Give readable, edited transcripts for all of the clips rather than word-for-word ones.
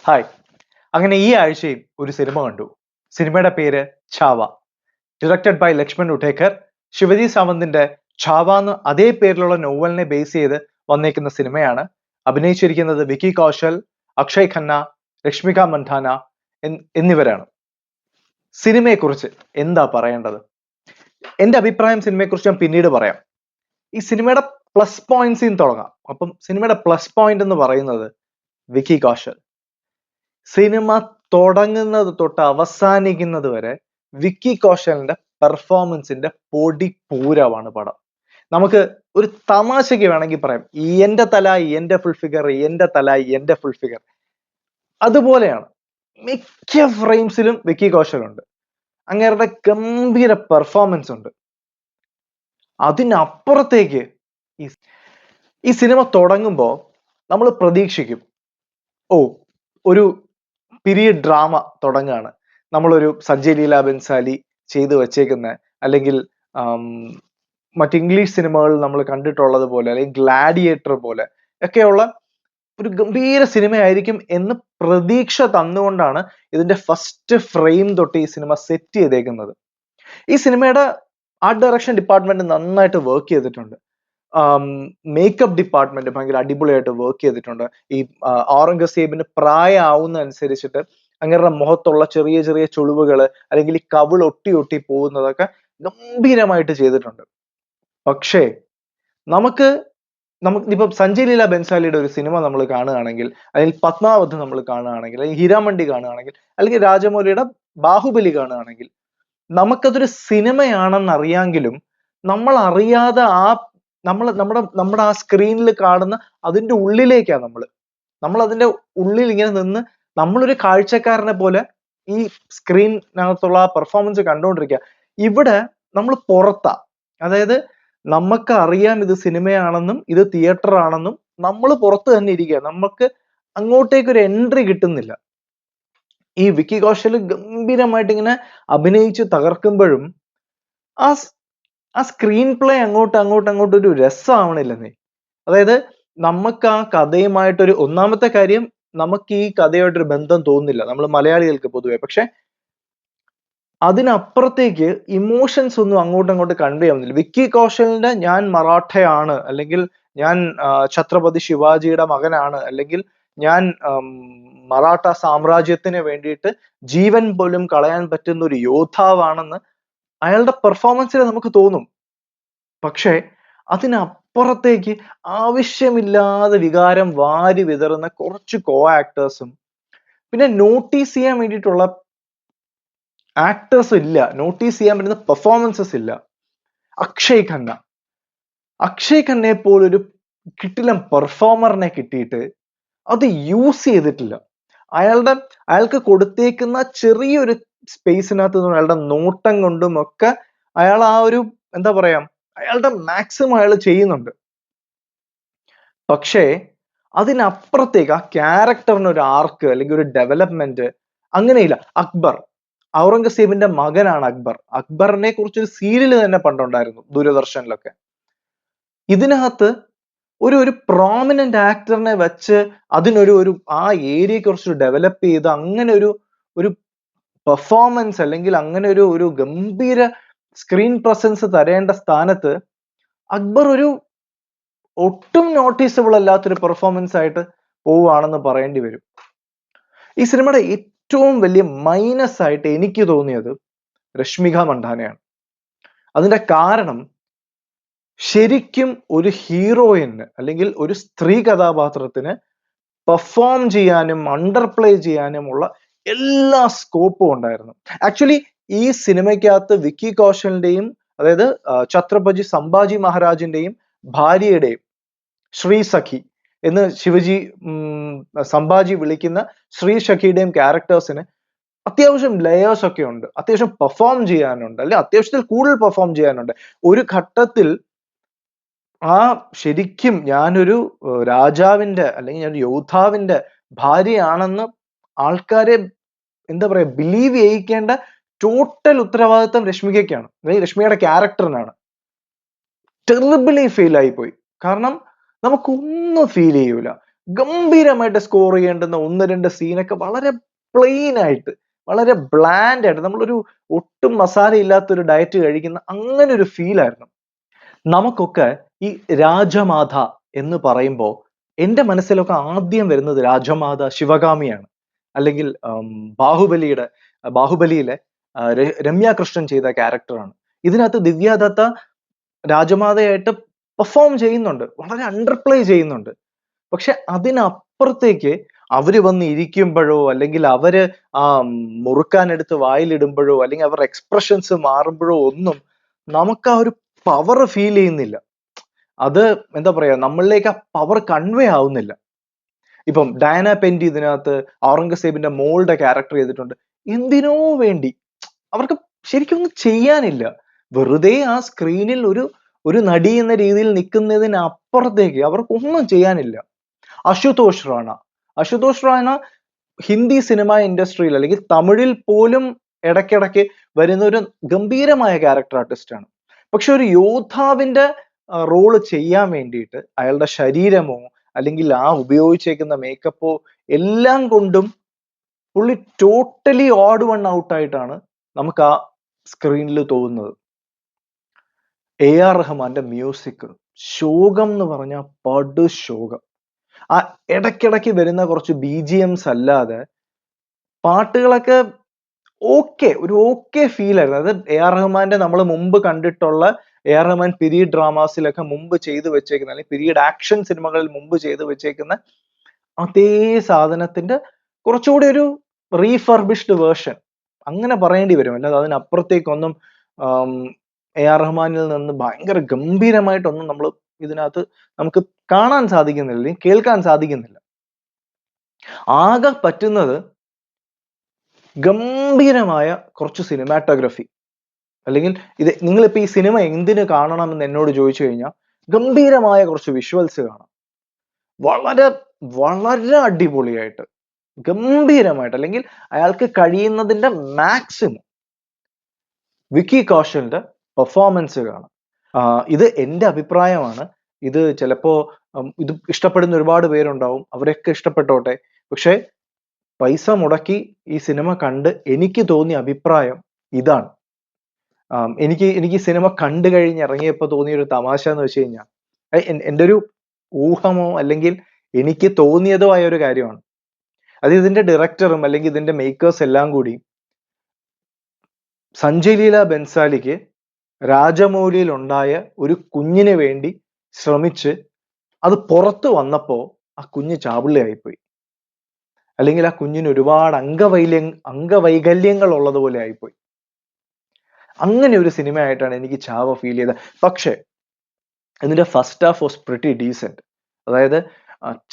Hi. അങ്ങനെ ഈ ആഴ്ചയും ഒരു സിനിമ കണ്ടു. സിനിമയുടെ പേര് ഛാവ. Directed by Laxman Utekar. ശിവജി സാവന്തിന്റെ ഛാവ എന്ന് അതേ പേരിലുള്ള നോവലിനെ ബേസ് ചെയ്ത് വന്നേക്കുന്ന സിനിമയാണ്. അഭിനയിച്ചിരിക്കുന്നത് വിക്കി കൗശൽ, അക്ഷയ് ഖന്ന, രശ്മിക മന്ദാന എന്നിവരാണ്. സിനിമയെക്കുറിച്ച് എന്താ പറയേണ്ടത്? എന്റെ അഭിപ്രായം സിനിമയെക്കുറിച്ച് ഞാൻ പിന്നീട് പറയാം. ഈ സിനിമയുടെ പ്ലസ് പോയിന്റ്സിൽ നിന്ന് തുടങ്ങാം. അപ്പം സിനിമയുടെ പ്ലസ് പോയിന്റ് എന്ന് പറയുന്നത് വിക്കി കൗശൽ. സിനിമ തുടങ്ങുന്നത് തൊട്ട് അവസാനിക്കുന്നത് വരെ വിക്കി കൗശലിന്റെ പെർഫോമൻസിന്റെ പൊടിപ്പൂരമാണ് പടം. നമുക്ക് ഒരു തമാശയ്ക്ക് വേണമെങ്കിൽ പറയാം, എന്റെ തല എന്റെ ഫുൾ ഫിഗർ, എന്റെ തല എന്റെ ഫുൾ ഫിഗർ. അതുപോലെയാണ് മിക്ക ഫ്രെയിംസിലും വിക്കി കൗശലുണ്ട്. അങ്ങേരുടെ ഗംഭീര പെർഫോമൻസ് ഉണ്ട്. അതിനപ്പുറത്തേക്ക് ഈ സിനിമ തുടങ്ങുമ്പോൾ നമ്മൾ പ്രതീക്ഷിക്കും, ഓ ഒരു പീരിയഡ് ഡ്രാമ തുടങ്ങുകയാണ്, നമ്മളൊരു സഞ്ജയ് ലീല ബൻസാലി ചെയ്തു വച്ചേക്കുന്ന, അല്ലെങ്കിൽ മറ്റ് ഇംഗ്ലീഷ് സിനിമകളിൽ നമ്മൾ കണ്ടിട്ടുള്ളത് പോലെ, അല്ലെങ്കിൽ ഗ്ലാഡിയേറ്റർ പോലെ ഒക്കെയുള്ള ഒരു ഗംഭീര സിനിമയായിരിക്കും എന്ന് പ്രതീക്ഷ തന്നുകൊണ്ടാണ് ഇതിന്റെ ഫസ്റ്റ് ഫ്രെയിം തൊട്ട് ഈ സിനിമ സെറ്റ് ചെയ്തേക്കുന്നത്. ഈ സിനിമയുടെ ആർട്ട് ഡയറക്ഷൻ ഡിപ്പാർട്ട്മെന്റ് നന്നായിട്ട് വർക്ക് ചെയ്തിട്ടുണ്ട്. മേക്കപ്പ് ഡിപ്പാർട്ട്മെന്റ് ഭയങ്കര അടിപൊളിയായിട്ട് വർക്ക് ചെയ്തിട്ടുണ്ട്. ഈ ഔറംഗസേബിന് പ്രായമാവുന്ന അനുസരിച്ചിട്ട് അങ്ങേരുടെ മുഖത്തുള്ള ചെറിയ ചെറിയ ചുളിവുകള്, അല്ലെങ്കിൽ ഈ കവിൾ ഒട്ടി ഒട്ടി പോകുന്നതൊക്കെ ഗംഭീരമായിട്ട് ചെയ്തിട്ടുണ്ട്. പക്ഷേ നമുക്ക് ഇപ്പം സഞ്ജയ് ലീല ബൻസാലിയുടെ ഒരു സിനിമ നമ്മൾ കാണുകയാണെങ്കിൽ, അല്ലെങ്കിൽ പത്മാവത് നമ്മൾ കാണുകയാണെങ്കിൽ, അല്ലെങ്കിൽ ഹീരാമണ്ഡി കാണുകയാണെങ്കിൽ, അല്ലെങ്കിൽ രാജമൗലിയുടെ ബാഹുബലി കാണുകയാണെങ്കിൽ, നമുക്കതൊരു സിനിമയാണെന്ന് അറിയാമെങ്കിലും നമ്മൾ അറിയാതെ നമ്മുടെ ആ സ്ക്രീനിൽ കാണുന്ന അതിന്റെ ഉള്ളിലേക്കാണ് നമ്മൾ അതിന്റെ ഉള്ളിൽ ഇങ്ങനെ നിന്ന് നമ്മളൊരു കാഴ്ചക്കാരനെ പോലെ ഈ സ്ക്രീനകത്തുള്ള ആ പെർഫോമൻസ് കണ്ടുകൊണ്ടിരിക്കുക. ഇവിടെ നമ്മൾ പുറത്താ. അതായത് നമുക്ക് അറിയാം ഇത് സിനിമയാണെന്നും ഇത് തിയേറ്റർ ആണെന്നും, നമ്മൾ പുറത്ത് തന്നെ ഇരിക്കുക. നമുക്ക് അങ്ങോട്ടേക്ക് ഒരു എൻട്രി കിട്ടുന്നില്ല. ഈ വിക്കി കൗശൽ ഗംഭീരമായിട്ട് ഇങ്ങനെ അഭിനയിച്ച് തകർക്കുമ്പോഴും ആ സ്ക്രീൻ പ്ലേ അങ്ങോട്ട് ഒരു രസമാവണില്ലെന്നേ. അതായത് നമുക്ക് ആ കഥയുമായിട്ടൊരു, ഒന്നാമത്തെ കാര്യം, നമുക്ക് ഈ കഥയായിട്ടൊരു ബന്ധം തോന്നുന്നില്ല നമ്മൾ മലയാളികൾക്ക് പൊതുവെ. പക്ഷെ അതിനപ്പുറത്തേക്ക് ഇമോഷൻസ് ഒന്നും അങ്ങോട്ട് കൺവേ ആവുന്നില്ല. വിക്കി കൗശലിന്റെ ഞാൻ മറാഠയാണ്, അല്ലെങ്കിൽ ഞാൻ ഛത്രപതി ശിവാജിയുടെ മകനാണ്, അല്ലെങ്കിൽ ഞാൻ മറാഠ സാമ്രാജ്യത്തിന് വേണ്ടിയിട്ട് ജീവൻ പോലും കളയാൻ പറ്റുന്ന ഒരു യോദ്ധാവാണെന്ന് അയാളുടെ പെർഫോമൻസിൽ നമുക്ക് തോന്നും. പക്ഷേ അതിനപ്പുറത്തേക്ക് ആവശ്യമില്ലാതെ വികാരം വാരി വിതറുന്ന കുറച്ച് കോ ആക്ടേഴ്സും, പിന്നെ നോട്ടീസ് ചെയ്യാൻ വേണ്ടിയിട്ടുള്ള ആക്ടേഴ്സും ഇല്ല, നോട്ടീസ് ചെയ്യാൻ പറ്റുന്ന പെർഫോമൻസസ് ഇല്ല. അക്ഷയ് ഖന്നയെ പോലൊരു കിട്ടിലം പെർഫോമറിനെ കിട്ടിയിട്ട് അത് യൂസ് ചെയ്തിട്ടില്ല. അയാൾക്ക് കൊടുത്തേക്കുന്ന ചെറിയൊരു സ്പേസിനകത്ത് നിന്ന് അയാളുടെ നോട്ടം കൊണ്ടും ഒക്കെ അയാൾ ആ ഒരു, എന്താ പറയാ, അയാളുടെ മാക്സിമം അയാൾ ചെയ്യുന്നുണ്ട്. പക്ഷേ അതിനപ്പുറത്തേക്ക് ആ ക്യാരക്ടറിന് ഒരു ആർക്ക്, അല്ലെങ്കിൽ ഒരു ഡെവലപ്മെന്റ് അങ്ങനെയില്ല. ഔറംഗസേബിന്റെ മകനാണ് അക്ബർ. അക്ബറിനെ കുറിച്ചൊരു സീരിയൽ തന്നെ പണ്ടുണ്ടായിരുന്നു ദൂരദർശനിലൊക്കെ. ഇതിനകത്ത് ഒരു പ്രോമിനന്റ് ആക്ടറിനെ വെച്ച് അതിനൊരു ആ ഏരിയയെ കുറിച്ച് ഡെവലപ്പ് ചെയ്ത് അങ്ങനെ ഒരു പെർഫോമൻസ്, അല്ലെങ്കിൽ അങ്ങനെ ഒരു ഗംഭീര സ്ക്രീൻ പ്രസൻസ് തരേണ്ട സ്ഥാനത്ത് അക്ബർ ഒരു ഒട്ടും നോട്ടീസബിൾ അല്ലാത്തൊരു പെർഫോമൻസ് ആയിട്ട് പോവുകയാണെന്ന് പറയേണ്ടി വരും. ഈ സിനിമയുടെ ഏറ്റവും വലിയ മൈനസ് ആയിട്ട് എനിക്ക് തോന്നിയത് രശ്മിക മന്ദാനയാണ്. അതിന്റെ കാരണം, ശരിക്കും ഒരു ഹീറോയിന്, അല്ലെങ്കിൽ ഒരു സ്ത്രീ കഥാപാത്രത്തിന് പെർഫോം ചെയ്യാനും അണ്ടർപ്ലേ ചെയ്യാനുമുള്ള എല്ലാ സ്കോപ്പും ഉണ്ടായിരുന്നു. ആക്ച്വലി ഈ സിനിമയ്ക്കകത്ത് വിക്കി കൗശലിന്റെയും, അതായത് ഛത്രപതി സംഭാജി മഹാരാജിന്റെയും ഭാര്യയുടെയും, ശ്രീ സഖി എന്ന് ശിവജി സംഭാജി വിളിക്കുന്ന ശ്രീ സഖിയുടെയും ക്യാരക്ടേഴ്സിന് അത്യാവശ്യം ലെയേഴ്സ് ഒക്കെ ഉണ്ട്, അത്യാവശ്യം പെർഫോം ചെയ്യാനുണ്ട്, അല്ലെ അത്യാവശ്യത്തിൽ കൂടുതൽ പെർഫോം ചെയ്യാനുണ്ട്. ഒരു ഘട്ടത്തിൽ ശരിക്കും ഞാനൊരു രാജാവിന്റെ, അല്ലെങ്കിൽ ഞാൻ യോദ്ധാവിന്റെ ഭാര്യയാണെന്ന് ആൾക്കാരെ, എന്താ പറയാ, ബിലീവ് ചെയ്യിക്കേണ്ട ടോട്ടൽ ഉത്തരവാദിത്വം രശ്മികയ്ക്കാണ്, അതായത് രശ്മികയുടെ ക്യാരക്ടറിനാണ്. ടെറിബിളി ഫെയിൽ ആയിപ്പോയി. കാരണം നമുക്കൊന്നും ഫീൽ ചെയ്യൂല. ഗംഭീരമായിട്ട് സ്കോർ ചെയ്യേണ്ടുന്ന 1-2 സീനൊക്കെ വളരെ പ്ലെയിൻ ആയിട്ട്, വളരെ ബ്ലാൻഡ് ആയിട്ട്, നമ്മളൊരു ഒട്ടും മസാല ഇല്ലാത്ത ഒരു ഡയറ്റ് കഴിക്കുന്ന അങ്ങനെ ഒരു ഫീൽ ആയിരുന്നു. നമുക്കൊക്കെ ഈ രാജമാത എന്ന് പറയുമ്പോൾ എന്റെ മനസ്സിലൊക്കെ ആദ്യം വരുന്നത് രാജമാത ശിവകാമിയാണ്. അല്ലെങ്കിൽ ബാഹുബലിയിലെ രമ്യ കൃഷ്ണൻ ചെയ്ത ക്യാരക്ടറാണ്. ഇതിനകത്ത് ദിവ്യ ദത്ത രാജമാതയായിട്ട് പെർഫോം ചെയ്യുന്നുണ്ട്. വളരെ അണ്ടർ പ്ലേ ചെയ്യുന്നുണ്ട്. പക്ഷെ അതിനപ്പുറത്തേക്ക് അവര് വന്ന് ഇരിക്കുമ്പോഴോ, അല്ലെങ്കിൽ അവര് ആ മുറുക്കാനെടുത്ത് വായിലിടുമ്പോഴോ, അല്ലെങ്കിൽ അവരുടെ എക്സ്പ്രഷൻസ് മാറുമ്പോഴോ ഒന്നും നമുക്ക് ആ ഒരു പവർ ഫീൽ ചെയ്യുന്നില്ല. അത് എന്താ പറയാ, നമ്മളിലേക്ക് ആ പവർ കൺവേ ആവുന്നില്ല. ഇപ്പം ഡയാന പെന്റി ഇതിനകത്ത് ഔറംഗസേബിന്റെ മോളുടെ ക്യാരക്ടർ ചെയ്തിട്ടുണ്ട്. എന്തിനോ വേണ്ടി അവർക്ക് ശരിക്കും ഒന്നും ചെയ്യാനില്ല. വെറുതെ ആ സ്ക്രീനിൽ ഒരു ഒരു നടി എന്ന രീതിയിൽ നിൽക്കുന്നതിനപ്പുറത്തേക്ക് അവർക്കൊന്നും ചെയ്യാനില്ല. അശുതോഷ് റാണ അശുതോഷ് റാണ ഹിന്ദി സിനിമ ഇൻഡസ്ട്രിയിൽ അല്ലെങ്കിൽ തമിഴിൽ പോലും ഇടയ്ക്കിടയ്ക്ക് വരുന്ന ഒരു ഗംഭീരമായ ക്യാരക്ടർ ആർട്ടിസ്റ്റ് ആണ്. പക്ഷെ ഒരു യോദ്ധാവിന്റെ റോള് ചെയ്യാൻ വേണ്ടിയിട്ട് അയാളുടെ ശരീരമോ, അല്ലെങ്കിൽ ആ ഉപയോഗിച്ചേക്കുന്ന മേക്കപ്പോ എല്ലാം കൊണ്ടും പുള്ളി ടോട്ടലി ഓഡ് വൺ ഔട്ട് ആയിട്ടാണ് നമുക്ക് ആ സ്ക്രീനിൽ തോന്നുന്നത്. AR റഹ്മാന്റെ മ്യൂസിക്, ശോകം എന്ന് പറഞ്ഞാൽ പടു ശോകം. ആ ഇടയ്ക്കിടയ്ക്ക് വരുന്ന കുറച്ച് BGMs അല്ലാതെ പാട്ടുകളൊക്കെ ഒരു ഓക്കെ ഫീൽ ആയിരുന്നു. അത് AR റഹ്മാന്റെ നമ്മൾ മുമ്പ് കണ്ടിട്ടുള്ള AR റഹ്മാൻ പീരീഡ് ഡ്രാമാസിലൊക്കെ മുമ്പ് ചെയ്തു വെച്ചേക്കുന്ന, അല്ലെങ്കിൽ പീരീഡ് ആക്ഷൻ സിനിമകളിൽ മുമ്പ് ചെയ്തു വെച്ചേക്കുന്ന അതേ സാധനത്തിന്റെ കുറച്ചുകൂടി ഒരു റീഫർബിഷ്ഡ് വേർഷൻ അങ്ങനെ പറയേണ്ടി വരും. അല്ലാതെ അതിനപ്പുറത്തേക്കൊന്നും AR റഹ്മാനിൽ നിന്ന് ഭയങ്കര ഗംഭീരമായിട്ടൊന്നും നമ്മൾ ഇതിനകത്ത് നമുക്ക് കാണാൻ സാധിക്കുന്നില്ല, അല്ലെങ്കിൽ കേൾക്കാൻ സാധിക്കുന്നില്ല. ആകെ പറ്റുന്നത് ഗംഭീരമായ കുറച്ച് സിനിമാറ്റോഗ്രഫി, അല്ലെങ്കിൽ നിങ്ങളിപ്പോ ഈ സിനിമ എന്തിന് കാണണമെന്ന് എന്നോട് ചോദിച്ചു കഴിഞ്ഞാൽ ഗംഭീരമായ കുറച്ച് വിഷ്വൽസ് കാണാം. വളരെ വളരെ അടിപൊളിയായിട്ട്, ഗംഭീരമായിട്ട്, അല്ലെങ്കിൽ അയാൾക്ക് കഴിയുന്നതിന്റെ മാക്സിമം വിക്കി കൗശലിന്റെ പെർഫോമൻസ് കാണാം. ഇത് എന്റെ അഭിപ്രായമാണ്. ഇത് ചിലപ്പോ ഇത് ഇഷ്ടപ്പെടുന്ന ഒരുപാട് പേരുണ്ടാവും, അവരൊക്കെ ഇഷ്ടപ്പെട്ടോട്ടെ. പക്ഷെ പൈസ മുടക്കി ഈ സിനിമ കണ്ട് എനിക്ക് തോന്നിയ അഭിപ്രായം ഇതാണ്. എനിക്ക് സിനിമ കണ്ടു കഴിഞ്ഞ് ഇറങ്ങിയപ്പോൾ തോന്നിയ ഒരു തമാശ എന്ന് വെച്ച് കഴിഞ്ഞാൽ, എൻ്റെ ഒരു ഊഹമോ അല്ലെങ്കിൽ എനിക്ക് തോന്നിയതോ ആയ ഒരു കാര്യമാണ്. അത് ഇതിന്റെ ഡയറക്ടറും അല്ലെങ്കിൽ ഇതിന്റെ മേക്കേഴ്സ് എല്ലാം കൂടി സഞ്ജയ് ലീല ബൻസാലിക്ക് രാജമൗലിയിൽ ഉണ്ടായ ഒരു കുഞ്ഞിന് വേണ്ടി ശ്രമിച്ച് അത് പുറത്തു വന്നപ്പോ ആ കുഞ്ഞ് ചാപിള്ളിയായിപ്പോയി, അല്ലെങ്കിൽ ആ കുഞ്ഞിന് ഒരുപാട് അംഗവൈകല്യങ്ങൾ ഉള്ളതുപോലെ ആയിപ്പോയി. അങ്ങനെ ഒരു സിനിമയായിട്ടാണ് എനിക്ക് ചാവ ഫീൽ ചെയ്തത്. പക്ഷേ ഇതിന്റെ first half was pretty decent. അതായത്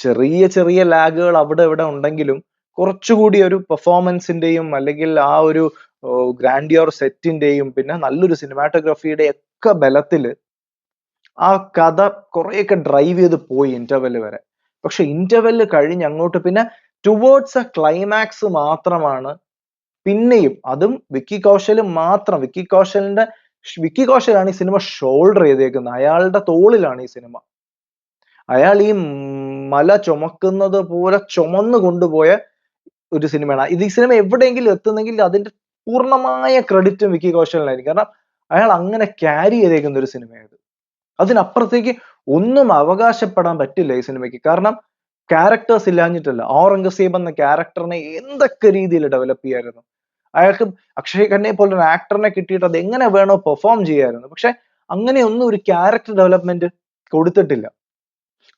ചെറിയ ചെറിയ ലാഗുകൾ അവിടെ ഇവിടെ ഉണ്ടെങ്കിലും കുറച്ചുകൂടി ഒരു പെർഫോമൻസിന്റെയും, അല്ലെങ്കിൽ ആ ഒരു ഗ്രാൻഡിയോർ സെറ്റിന്റെയും, പിന്നെ നല്ലൊരു സിനിമാറ്റോഗ്രഫിയുടെ ഒക്കെ ബലത്തില് ആ കഥ കുറെയൊക്കെ ഡ്രൈവ് ചെയ്ത് പോയി ഇന്റർവെല് വരെ. പക്ഷെ ഇന്റർവെല് കഴിഞ്ഞ് അങ്ങോട്ട് പിന്നെ ടുവേർഡ്സ് എ ക്ലൈമാക്സ് മാത്രമാണ് പിന്നെയും, അതും വിക്കി കൗശലാണ് ഈ സിനിമ ഷോൾഡർ ചെയ്തേക്കുന്നത്. അയാളുടെ തോളിലാണ് ഈ സിനിമ. അയാൾ ഈ മല ചുമക്കുന്നത് പോലെ ചുമന്നു കൊണ്ടുപോയ ഒരു സിനിമയാണ് ഇത്. ഈ സിനിമ എവിടെയെങ്കിലും എത്തുന്നെങ്കിൽ അതിന്റെ പൂർണ്ണമായ ക്രെഡിറ്റും വിക്കി കൗശലിനായിരിക്കും. കാരണം അയാൾ അങ്ങനെ ക്യാരി ചെയ്തേക്കുന്ന ഒരു സിനിമയായത്. അതിനപ്പുറത്തേക്ക് ഒന്നും അവകാശപ്പെടാൻ പറ്റില്ല ഈ സിനിമയ്ക്ക്. കാരണം ക്യാരക്ടേഴ്സ് ഇല്ലാഞ്ഞിട്ടല്ല, ഔറംഗസേബ് എന്ന ക്യാരക്ടറിനെ എന്തൊക്കെ രീതിയിൽ ഡെവലപ്പ് ചെയ്യായിരുന്നു. അയാൾക്ക് അക്ഷയ് ഖന്നയെ പോലെ ഒരു ആക്ടറിനെ കിട്ടിയിട്ട് അത് എങ്ങനെ വേണോ പെർഫോം ചെയ്യായിരുന്നു. പക്ഷെ അങ്ങനെയൊന്നും ഒരു ക്യാരക്ടർ ഡെവലപ്മെന്റ് കൊടുത്തിട്ടില്ല.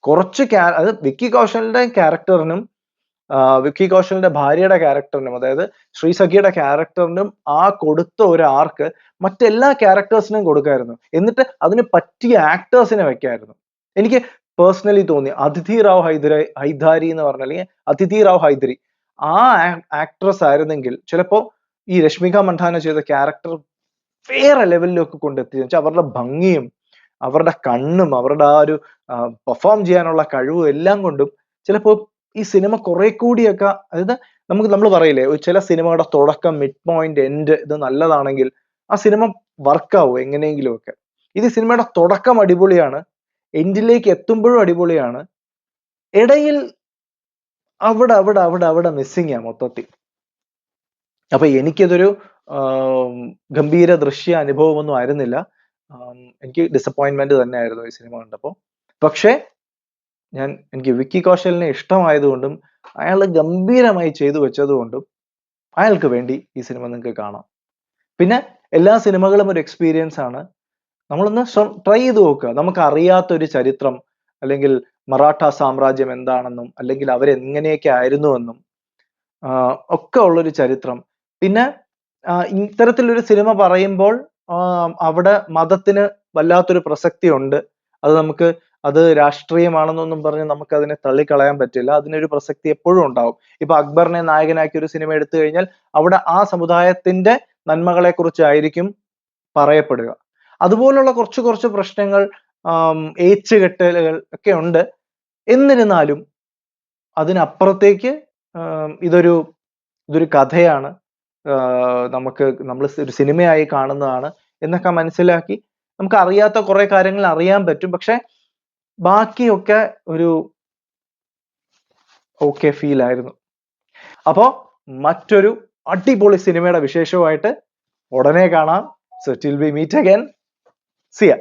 കുറച്ച് അത് വിക്കി കൗശലിന്റെ ക്യാരക്ടറിനും വിക്കി കൗശലിന്റെ ഭാര്യയുടെ ക്യാരക്ടറിനും, അതായത് ശ്രീസഖിയുടെ ക്യാരക്ടറിനും ആ കൊടുത്ത ഒരു ആർക്ക് മറ്റെല്ലാ ക്യാരക്ടേഴ്സിനും കൊടുക്കായിരുന്നു. എന്നിട്ട് അതിന് പറ്റിയ ആക്ടേഴ്സിനെ വെക്കായിരുന്നു. എനിക്ക് പേഴ്സണലി തോന്നി അതിഥി റാവ് ഹൈദാരി എന്ന് പറഞ്ഞ, അല്ലെങ്കിൽ അതിഥി റാവ് ഹൈദരി, ആ ആക്ട്രസ് ആയിരുന്നെങ്കിൽ ചിലപ്പോ ഈ രശ്മിക മണ്ഡാന ചെയ്ത ക്യാരക്ടർ വേറെ ലെവലിലൊക്കെ കൊണ്ടെത്തി. വെച്ചാൽ അവരുടെ ഭംഗിയും അവരുടെ കണ്ണും അവരുടെ ആ ഒരു പെർഫോം ചെയ്യാനുള്ള കഴിവും എല്ലാം കൊണ്ടും ചിലപ്പോ ഈ സിനിമ കുറെ കൂടിയൊക്കെ, അതായത് നമ്മൾ പറയില്ലേ, ചില സിനിമയുടെ തുടക്കം, മിഡ് പോയിന്റ്, എൻഡ് ഇത് നല്ലതാണെങ്കിൽ ആ സിനിമ വർക്കാവും എങ്ങനെയെങ്കിലും ഒക്കെ. ഇത് സിനിമയുടെ തുടക്കം അടിപൊളിയാണ്, എൻഡിലേക്ക് എത്തുമ്പോഴും അടിപൊളിയാണ്, ഇടയിൽ അവിടെ മിസ്സിങ് മൊത്തത്തിൽ. അപ്പൊ എനിക്കിതൊരു ഗംഭീര ദൃശ്യ അനുഭവമൊന്നും ആയിരുന്നില്ല. എനിക്ക് ഡിസപ്പോയിന്റ്മെന്റ് തന്നെയായിരുന്നു ഈ സിനിമ കണ്ടപ്പോ. പക്ഷേ എനിക്ക് വിക്കി കൗശലിനെ ഇഷ്ടമായതുകൊണ്ടും അയാൾ ഗംഭീരമായി ചെയ്തു വെച്ചതുകൊണ്ടും അയാൾക്ക് വേണ്ടി ഈ സിനിമ നിങ്ങൾക്ക് കാണാം. പിന്നെ എല്ലാ സിനിമകളും ഒരു എക്സ്പീരിയൻസ് ആണ്. നമ്മളൊന്ന് ട്രൈ ചെയ്ത് നോക്കുക. നമുക്ക് അറിയാത്ത ഒരു ചരിത്രം, അല്ലെങ്കിൽ മറാഠ സാമ്രാജ്യം എന്താണെന്നും അല്ലെങ്കിൽ അവരെങ്ങനെയൊക്കെ ആയിരുന്നുവെന്നും ഒക്കെ ഉള്ളൊരു ചരിത്രം. പിന്നെ ഇത്തരത്തിലൊരു സിനിമ പറയുമ്പോൾ അവിടെ മതത്തിന് വല്ലാത്തൊരു പ്രസക്തി ഉണ്ട്. അത് രാഷ്ട്രീയമാണെന്നൊന്നും പറഞ്ഞ് നമുക്ക് അതിനെ തള്ളിക്കളയാൻ പറ്റില്ല. അതിനൊരു പ്രസക്തി എപ്പോഴും ഉണ്ടാവും. ഇപ്പൊ അക്ബറിനെ നായകനാക്കി ഒരു സിനിമ എടുത്തു കഴിഞ്ഞാൽ അവിടെ ആ സമുദായത്തിന്റെ നന്മകളെ കുറിച്ചായിരിക്കും പറയപ്പെടുക. അതുപോലുള്ള കുറച്ച് പ്രശ്നങ്ങൾ, ഏച്ചുകെട്ടലുകൾ ഒക്കെ ഉണ്ട്. എന്നിരുന്നാലും അതിനപ്പുറത്തേക്ക് ഇതൊരു കഥയാണ്, നമ്മൾ ഒരു സിനിമയായി കാണുന്നതാണ് എന്നൊക്കെ മനസ്സിലാക്കി നമുക്ക് അറിയാത്ത കുറെ കാര്യങ്ങൾ അറിയാൻ പറ്റും. പക്ഷെ ബാക്കിയൊക്കെ ഒരു ഓക്കെ ഫീൽ ആയിരുന്നു. അപ്പോ മറ്റൊരു അടിപൊളി സിനിമയുടെ വിശേഷവുമായിട്ട് ഉടനെ കാണാം. So till we meet again, see ya.